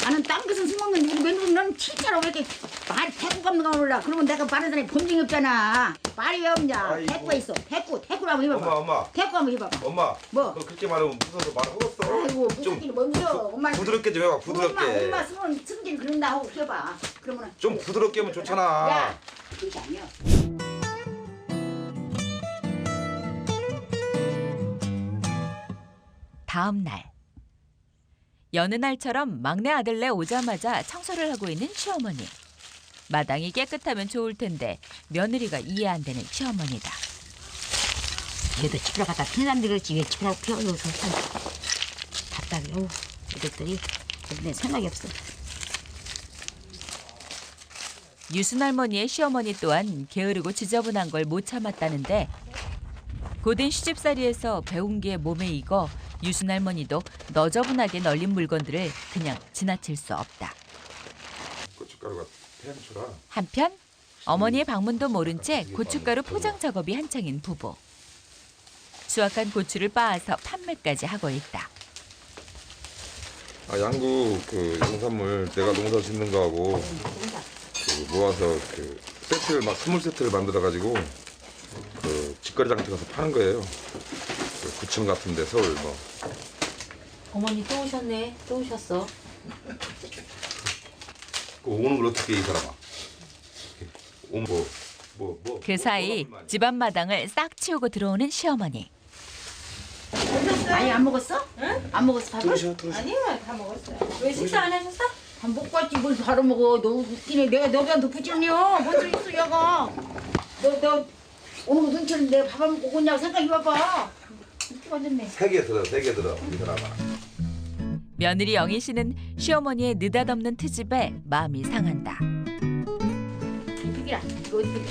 나는 딴 것은 술 먹는 우리 며느리는 진짜로 왜 이렇게 말이 대꾸 없는 거 몰라. 그러면 내가 바른 사람이 본증이 없잖아. 말이 왜 없냐. 대꾸가 있어. 대꾸를 한번 해봐봐. 엄마. 대꾸 한번 해봐봐. 엄마. 뭐? 너 그렇게 말하면 무서워서 말 하겠어. 아이고 무섭기는 뭔겨. 엄마 부드럽게 좀 해봐. 부드럽게. 엄마 승은 승질 그런다 하고 해봐. 그러면은 좀 부드럽게 하면 좋잖아. 야 그게 아니야. 다음 날 여느 날처럼 막내 아들네 오자마자 청소를 하고 있는 시어머니. 마당이 깨끗하면 좋을 텐데 며느리가 이해 안 되는 시어머니다. 그래도 집으로 갔다 큰 사람들이 그렇지 왜 집으로 피워서 답답해. 이것들이 내 생각이 없어. 유순 할머니의 시어머니 또한 게으르고 지저분한 걸 못 참았다는데 고된 시집살이에서 배운 게 몸에 익어 유순 할머니도 너저분하게 널린 물건들을 그냥 지나칠 수 없다. 고춧가루가 태양초라. 한편 어머니의 방문도 모른 채 고춧가루 포장 작업이 한창인 부부. 수확한 고추를 빻아서 판매까지 하고 있다. 양구 그 농산물 내가 농사 짓는 거하고 그 모아서 그 세트를 막 선물 세트를 만들어 가지고 그 직거래 장터 가서 파는 거예요. 그 구청 같은데 서울 뭐. 어머니 또 오셨네. 또 오셨어. 그 오는 걸 어떻게 이 사람아? 오면 뭐. 그 사이 집안 마당을 싹 치우고 들어오는 시어머니. 아니 안 먹었어? 응? 안 먹었어 밥을? 아니요, 다 먹었어요. 왜 식사 안 하셨어? 밥 먹고 왔지 뭘 바로 먹어. 너 웃기네. 내가 너한테 붙이냐? 뭔 있어 얘가. 너 오늘 눈치는 내가 밥 안 먹고 오냐고 생각해봐봐. 이렇게 완전네. 세개 들어 이 사람아. 며느리 영희 씨는 시어머니의 느닷없는 트집에 마음이 상한다. 비비라 이거 어떻게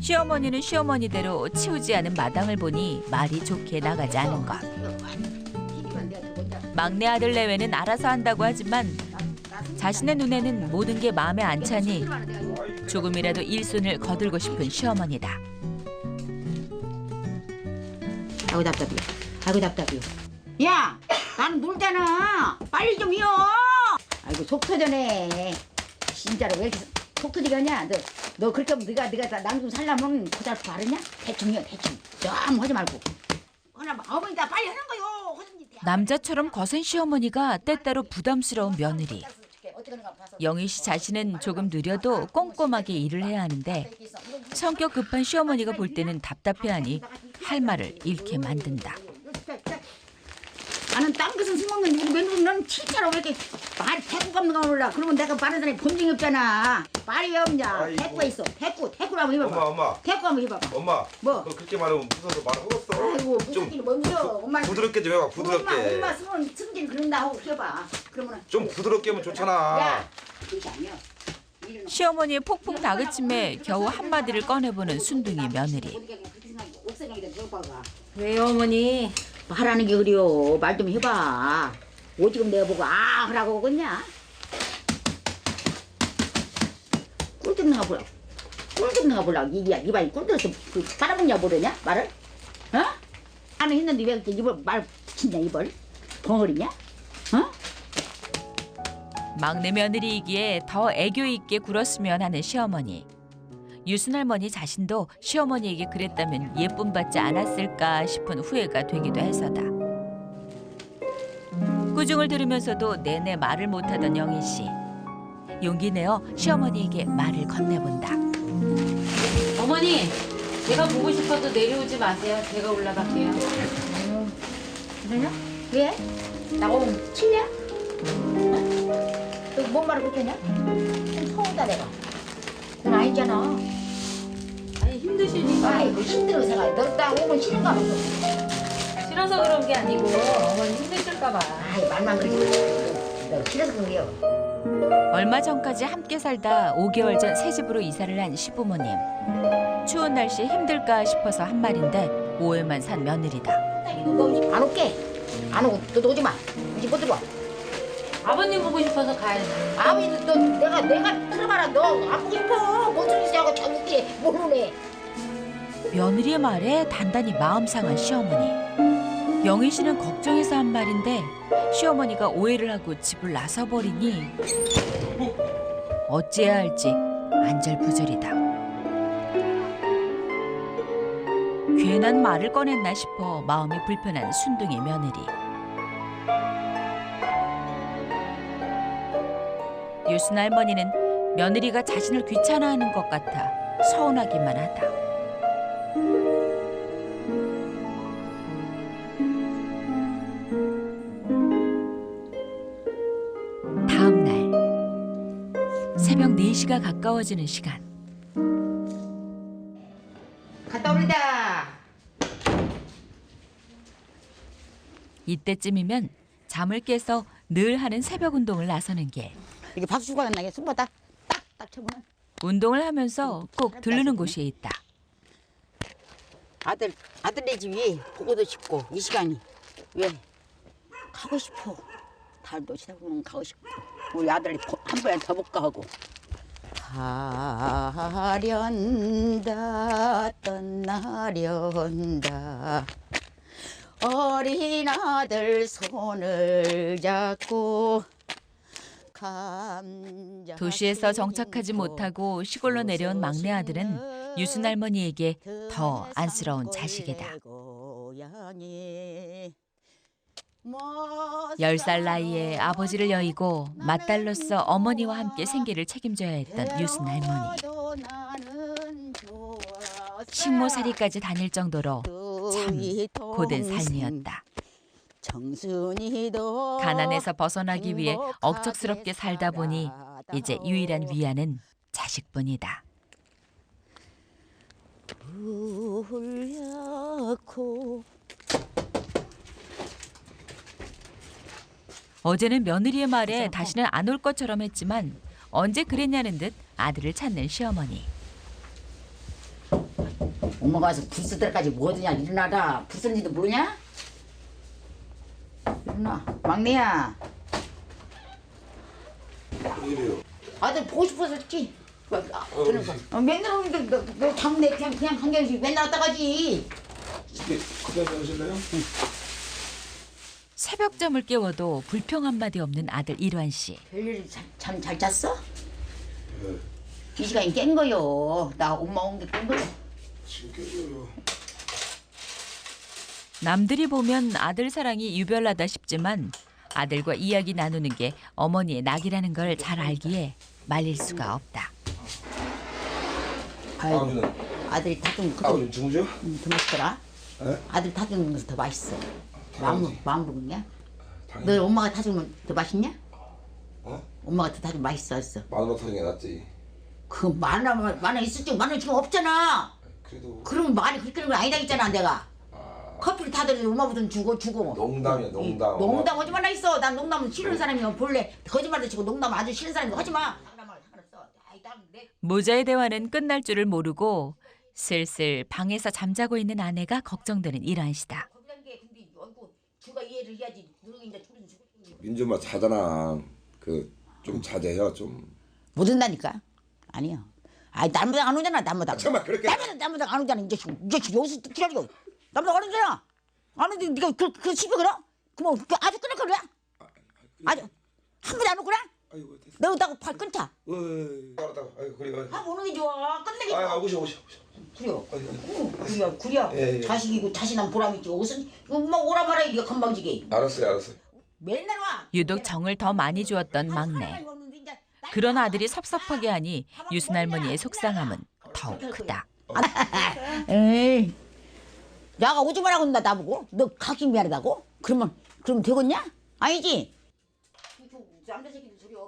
시어머니는 시어머니대로 치우지 않은 마당을 보니 말이 좋게 나가지 않은 것. 비비면 내가 더 먼저. 막내 아들 내외는 알아서 한다고 하지만 자신의 눈에는 모든 게 마음에 안 차니 조금이라도 일손을 거들고 싶은 시어머니다. 아이고 답답해. 아이고 답답해. 야, 나는 놀잖아. 빨리 좀 이어. 아이고 속 터져네. 진짜로 왜 이렇게 속 터지게 하냐? 너 그렇게 하면 네가 남 좀 살려면 고달프 바르냐? 대충 이어 대충. 너무 하지 말고. 그냥 어머니 다 빨리 하는 거요. 남자처럼 거센 시어머니가 때때로 부담스러운 며느리. 영희 씨 자신은 조금 느려도 꼼꼼하게 일을 해야 하는데 성격 급한 시어머니가 볼 때는 답답해하니 할 말을 잃게 만든다. 나는 딴 것은 술 먹는 우리 며느리는 진짜로 왜 이렇게 말이 대꾸가 없는 거 몰라. 그러면 내가 바른 사람이 본증이 없잖아. 말이 왜 없냐. 대꾸가 있어. 대꾸를 한번 해봐봐. 엄마. 대꾸 한번 해봐봐. 엄마. 뭐? 너 그렇게 말하면 무서워서 말 하겠어. 아이고 무섭기는 뭔겨. 엄마 부드럽게 좀 해봐. 부드럽게. 엄마 승은 승질 그런다 하고 해봐. 그러면은 좀 부드럽게 하면 좋잖아. 야 그게 아니야. 시어머니의 폭풍 다그침에 겨우 한마디를 꺼내보는 순둥이 며느리. 왜요, 어머니? 말하는 게 그래요. 말 좀 해봐. 오지금 내가 보고 아 하라고 그랬냐? 꿀 듣는가 보라. 꿀 듣는가 보라. 이발이 꿀 들어서 그 빨아먹냐 모르냐 말을? 어? 나는 했는데 왜 이렇게 입을 말 붙이냐 입을? 벙어리냐? 어? 막내 며느리이기에 더 애교 있게 굴었으면 하는 시어머니. 유순 할머니 자신도 시어머니에게 그랬다면 예쁨 받지 않았을까 싶은 후회가 되기도 해서다. 꾸중을 들으면서도 내내 말을 못하던 영희 씨. 용기 내어 시어머니에게 말을 건네본다. 어머니, 제가 보고 싶어도 내려오지 마세요. 제가 올라갈게요. 그러냐? 왜? 나하고 칠냐? 너 뭔 말을 못했냐? 좀 서운다 내가. 그건 아니잖아. 아니, 힘드시니까. 아이고 힘들어 생각해. 너 오면 싫은가 봐. 싫어서 그런 게 아니고 어머니 힘드실까 봐. 아이 말만 그러지. 너 싫어서 그런 게요. 얼마 전까지 함께 살다 5개월 전 새 집으로 이사를 한 시부모님. 추운 날씨에 힘들까 싶어서 한 말인데 오해만 산 며느리다. 너 안 올게. 안 오고 너도 오지 마. 이제 못 들어와. 아버님 보고 싶어서 가야지. 아버지 너 내가 들어봐라. 너 안 보고 싶어. 뭔 소리 하고 참 웃기네. 모르네. 며느리의 말에 단단히 마음 상한 시어머니. 영희 씨는 걱정해서 한 말인데 시어머니가 오해를 하고 집을 나서버리니 어찌해야 할지 안절부절이다. 괜한 말을 꺼냈나 싶어 마음이 불편한 순둥이 며느리. 유순 할머니는 며느리가 자신을 귀찮아하는 것 같아 서운하기만 하다. 다음 날 새벽 4시가 가까워지는 시간. 갔다 오리다. 이때쯤이면 잠을 깨서 늘 하는 새벽 운동을 나서는 길. 이게 박수가 나게 숨바다 딱딱 쳐보면 운동을 하면서 꼭 들르는 곳이 있다. 아들네 집이 보고도 싶고 이 시간이 왜 가고 싶어. 달도 치다 보면 가고 싶고 우리 아들이 한 번에 더 볼까 하고 가련다 떠나련다 어린 아들 손을 잡고 도시에서 정착하지 못하고 시골로 내려온 막내 아들은 유순 할머니에게 더 안쓰러운 자식이다. 10살 나이에 아버지를 여의고 맏딸로서 어머니와 함께 생계를 책임져야 했던 유순 할머니. 식모살이까지 다닐 정도로 참 고된 삶이었다. 가난에서 벗어나기 위해 억척스럽게 살다 보니 이제 유일한 위안은 자식뿐이다. 어제는 며느리의 말에 다시는 안 올 것처럼 했지만 언제 그랬냐는 듯 아들을 찾는 시어머니. 엄마가 와서 불 쓸 때까지 뭐하더냐. 일어나라. 불 쓰는지도 모르냐? 일어나. 막내야. 이래요. 아들 보고 싶어서 했지. 맨날 오는데 너 장내 그냥 한 개씩 맨날 왔다 가지. 그냥 가실래요? 새벽잠을 깨워도 불평 한마디 없는 아들 일환 씨. 별일 참 잘 잤어? 네. 이 시간에 깬 거요. 나 엄마 온 게 깬 거요. 지금 깨져요. 남들이 보면 아들 사랑이 유별나다 싶지만 아들과 이야기 나누는 게 어머니의 낙이라는 걸 잘 알기에 말릴 수가 없다. 아버지는 아들이 타준 그거 아버지 주무죠? 더 맛있더라. 네? 아들 타주는 것이 더 맛있어. 마음 먹냐? 당연히. 너 엄마가 타주면 더 맛있냐? 어? 엄마가 더 타주면 맛있어. 마누라 타는 게 낫지. 그 만원 있을 줄 만원 지금 없잖아. 그래도 그러면 말이 그렇게 하는 건 아니다 했잖아 내가. 커피를 타더니 엄마보다 주고. 농담이야 농담. 농담 하지 말라 있어. 난 농담은 싫은 사람이면 본래 거짓말도 치고 농담 아주 싫은 사람이고 하지 마. 모자의 대화는 끝날 줄을 모르고 슬슬 방에서 잠자고 있는 아내가 걱정되는 일환 씨다. 민준아 자잖아. 그 좀 자제해요 좀. 못 온다니까. 아니야. 아이 남보다 안 오잖아. 남보다. 잠깐만 그렇게. 남보다 안 오잖아. 이제 여기서 기다리고. 남보다 안 오잖아. 안 오는데 네가 그 집에 그래? 그럼 아주 끊을 거야? 아주 한 번도 안 오구나? 아이고 됐어. 너 오다고 팔 끊자. 알았다고. 아이고 그래. 아 오는 게 좋아. 끝내기 좋아. 아 오셔. 그래. 예. 자식이고 자신한 보람 있지. 옷은 엄마 오라 말아야 네가 건방지게. 알았어요. 맨날 와. 유독 정을 더 많이 주었던 막내. 그런 아들이 섭섭하게 하니 유순 할머니의 속상함은 더욱 크다. 에이. 야가 오지 말라고 한다 나보고. 너 가기 미안하다고? 그럼 되겠냐? 아니지.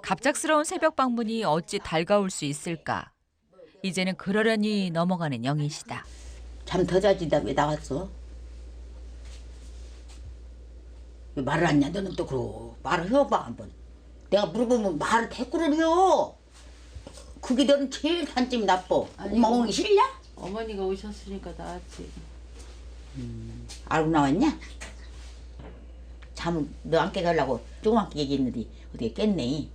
갑작스러운 새벽 방문이 어찌 달가울 수 있을까. 이제는 그러려니 넘어가는 영희 씨다. 잠 더 자지 왜 나왔어? 왜 말을 안 했냐? 너는 또 그러. 말을 해봐 한번. 내가 물어보면 말을 대꾸를 해요. 그게 너는 제일 단점이 나빠. 엄마 오는 게 싫냐? 어머니가 오셨으니까 나왔지. 알고 나왔냐? 잠을 너 안 깨게 하려고 조그맣게 얘기했는데 어떻게 깼네.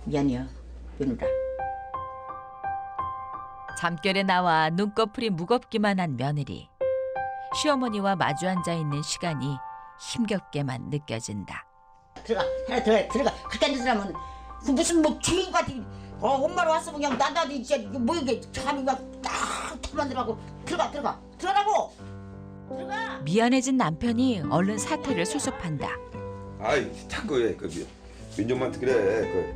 미안해요 며느라. 잠결에 나와 눈꺼풀이 무겁기만 한 며느리. 시어머니와 마주 앉아 있는 시간이 힘겹게만 느껴진다. 들어가 하나 들어가 그렇게 앉아서 하면 그 무슨 뭐 주인 같은 엄마로 왔으면 그냥 나다도 이제 뭐 이게 참이 막딱 만들라고 들어가라고 들어가. 미안해진 남편이 얼른 사태를 수습한다. 아이 자꾸 왜그 민정한테 그래.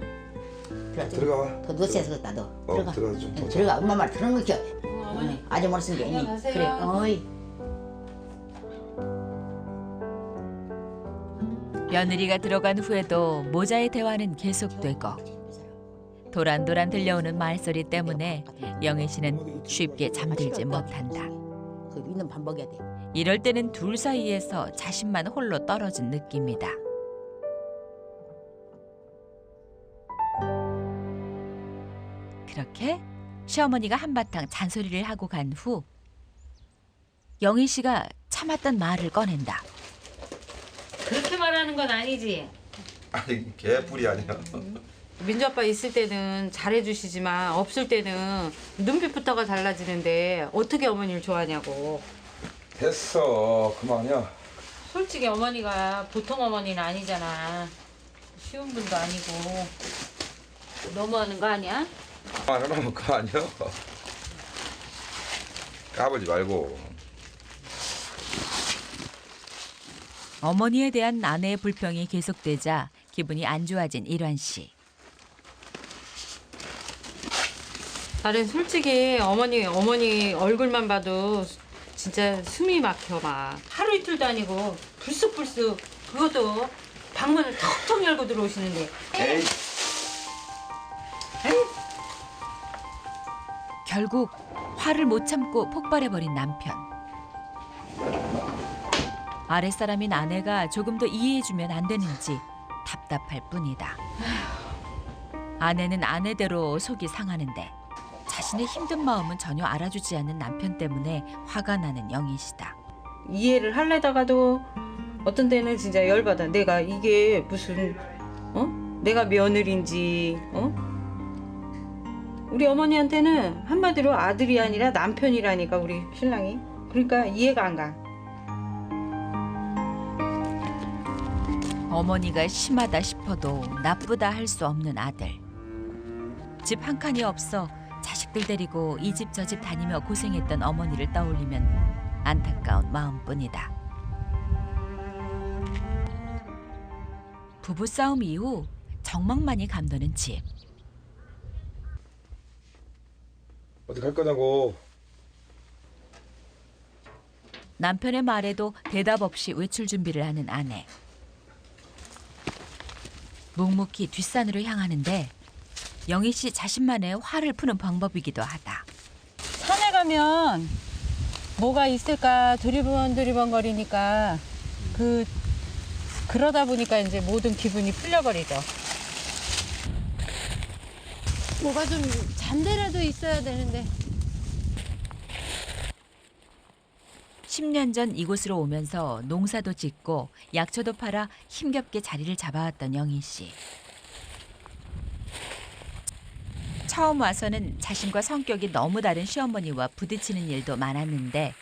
들어가. 더 늦어서 나도 들어가. 들어가서 좀 더 들어가 엄마 말 들은 거죠. 어머니. 아주머니 쓴 게 아니. 들어가세요. 그래. 어이. 며느리가 들어간 후에도 모자의 대화는 계속되고 도란도란 들려오는 말소리 때문에 영애 씨는 쉽게 잠들지 못한다. 그 있는 밥 먹여야 돼. 이럴 때는 둘 사이에서 자신만 홀로 떨어진 느낌이다. 그렇게 시어머니가 한바탕 잔소리를 하고 간 후 영희 씨가 참았던 말을 꺼낸다. 그렇게 말하는 건 아니지. 아니 개뿔이 아니야. 민주 아빠 있을 때는 잘해주시지만 없을 때는 눈빛부터가 달라지는데 어떻게 어머니를 좋아하냐고. 됐어 그만이야. 솔직히 어머니가 보통 어머니는 아니잖아. 쉬운 분도 아니고. 너무하는 거 아니야? 그러면 그만이야. 까불지 말고. 어머니에 대한 아내의 불평이 계속되자 기분이 안 좋아진 일환 씨. 나는 솔직히 어머니 얼굴만 봐도 진짜 숨이 막혀 막. 하루 이틀도 아니고 불쑥불쑥 그것도 방문을 턱턱 열고 들어오시는데. 에이. 결국 화를 못 참고 폭발해버린 남편. 아랫사람인 아내가 조금 더 이해해주면 안 되는지 답답할 뿐이다. 아내는 아내대로 속이 상하는데 자신의 힘든 마음은 전혀 알아주지 않는 남편 때문에 화가 나는 영희 씨다. 이해를 하려다가도 어떤 때는 진짜 열받아. 내가 이게 무슨 내가 며느리인지 우리 어머니한테는 한마디로 아들이 아니라 남편이라니까 우리 신랑이. 그러니까 이해가 안 가. 어머니가 심하다 싶어도 나쁘다 할 수 없는 아들. 집 한 칸이 없어 자식들 데리고 이 집 저 집 다니며 고생했던 어머니를 떠올리면 안타까운 마음뿐이다. 부부싸움 이후 정막만이 감도는 집. 어디 갈 거냐고. 남편의 말에도 대답 없이 외출 준비를 하는 아내. 묵묵히 뒷산으로 향하는데 영희 씨 자신만의 화를 푸는 방법이기도 하다. 산에 가면 뭐가 있을까 두리번 거리니까 그러다 보니까 이제 모든 기분이 풀려버리죠. 뭐가 좀 잔데라도 있어야 되는데. 10년 전 이곳으로 오면서 농사도 짓고 약초도 팔아 힘겹게 자리를 잡아왔던 영희 씨. 처음 와서는 자신과 성격이 너무 다른 시어머니와 부딪히는 일도 많았는데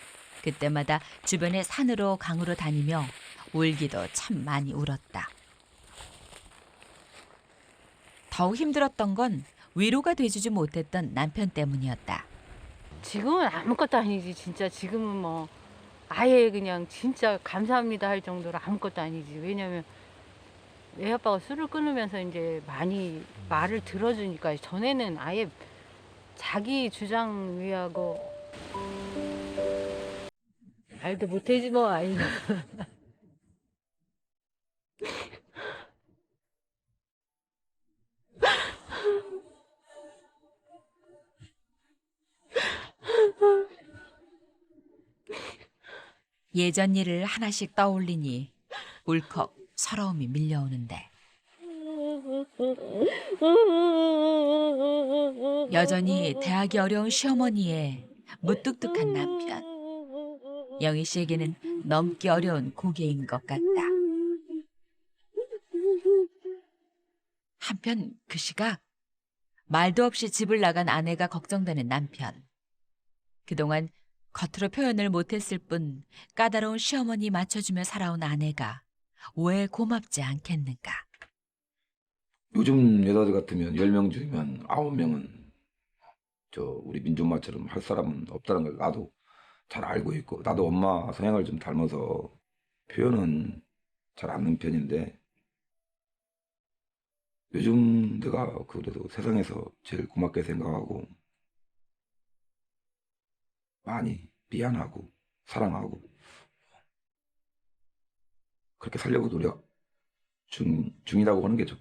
그때마다 주변에 산으로 강으로 다니며 울기도 참 많이 울었다. 더욱 힘들었던 건 위로가 돼주지 못했던 남편 때문이었다. 지금은 아무것도 아니지. 진짜 지금은 뭐 아예 그냥 진짜 감사합니다 할 정도로 아무것도 아니지. 왜냐면 애 아빠가 술을 끊으면서 이제 많이 말을 들어주니까 전에는 아예 자기 주장 위하고 말도 못해지 뭐 아이는. 예전 일을 하나씩 떠올리니 울컥 서러움이 밀려오는데 여전히 대하기 어려운 시어머니의 무뚝뚝한 남편. 영희 씨에게는 넘기 어려운 고개인 것 같다. 한편 그 시각 말도 없이 집을 나간 아내가 걱정되는 남편. 그동안 겉으로 표현을 못했을 뿐 까다로운 시어머니 맞춰주며 살아온 아내가 왜 고맙지 않겠는가. 요즘 여자들 같으면 10명 중이면 9명은 우리 민족마처럼 할 사람은 없다는 걸 나도 잘 알고 있고, 나도 엄마 성향을 좀 닮아서 표현은 잘 않는 편인데, 요즘 내가 그래도 세상에서 제일 고맙게 생각하고 많이 미안하고 사랑하고 그렇게 살려고 노력 중이라고 하는 게 좀